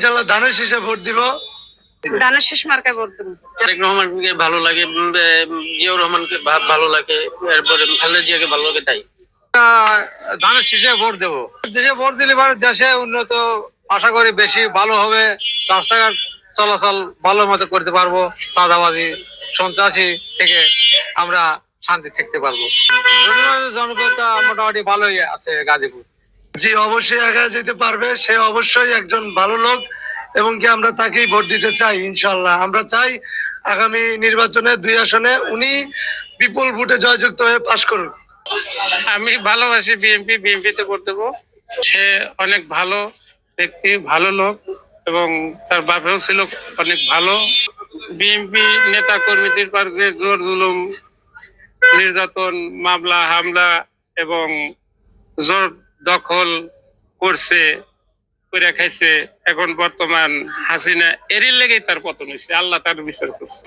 ইনশাল্লাহ ধানের শীষে ভোট দিব। ধানের শীষ মার্কায় ভোট দেব। তারেক রহমানকে ভালো লাগে, জিয়াউর রহমানকে ভালো লাগে, এরপরে খালেদা জিয়াকে ভালো লাগে, তাই ধানের শীষে ভোট দেব। দেশে ভোট দিলে পরে দেশে উন্নত আশা করি বেশি ভালো হবে, রাস্তাঘাট চলাচল ভালো মতো করতে পারবো, চাঁদাবাজি সন্ত্রাসী থেকে আমরা শান্তি থাকতে পারবো। জনপ্রিয়তা মোটামুটি ভালোই আছে গাজীপুর। জি অবশ্যই একা যেতে পারবে, সে অবশ্যই একজন ভালো লোক এবং কি আমরা তাকেই ভোট দিতে চাই। ইনশাল্লাহ আমরা চাই আগামী নির্বাচনে 2 আসনে উনি বিপুল ভোটে জয়যুক্ত হয়ে পাশ করুক। আমি ভালোবাসি বিএনপিতে ভোট দেবো। সে অনেক ভালো ব্যক্তি, ভালো লোক এবং তার বাপেও ছিল অনেক ভালো। বিএনপি নেতা কর্মীদের পর যে জোর জুলুম, নির্যাতন, মামলা হামলা এবং জোর দখল করছে, করে খাইছে, এখন বর্তমান হাসিনা এরই লেগেই তার পতন হয়েছে। আল্লাহ তার বিচার করছে,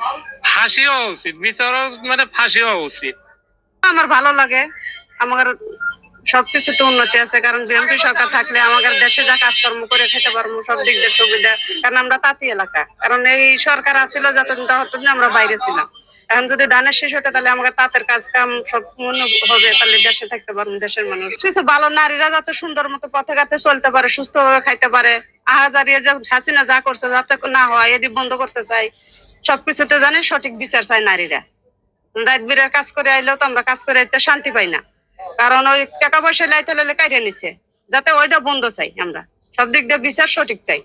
ফাঁসি হওয়া উচিত, বিচারও মানে ফাঁসি হওয়া উচিত। আমার ভালো লাগে, আমার সবকিছুতে উন্নতি আছে, কারণ বিএনপি সরকার থাকলে আমাদের দেশে যা কাজকর্ম করে খেতে পারবো, সব দিক দিয়ে সুবিধা। কারণ আমরা তাঁতি এলাকা, কারণ এই সরকার আসছিল যতদিন ততদিন আমরা বাইরে ছিলাম। এখন যদি ধানের শেষ হতে তাহলে আমাদের তাঁতের কাজ কাম সব মনে হবে, তাহলে দেশে থাকতে পারবো, দেশের মানুষ কিছু ভালো নারীরা যাতে সুন্দর মতো পথে ঘাটে চলতে পারে, সুস্থভাবে খাইতে পারে। আহাজারিয়া যে হাসিনা যা করছে যাতে না হয় এটি বন্ধ করতে চাই। সবকিছুতে জানি সঠিক বিচার চাই নারীরা। রাত বিরের কাজ করে আইলেও তো আমরা কাজ করে আইতে শান্তি পাই না, কারণ ওই টাকা পয়সা লাইতে লাইলে কাইরে নিছে, যাতে ওইটা বন্ধ চাই। আমরা সব দিক দিয়ে বিচার সঠিক চাই।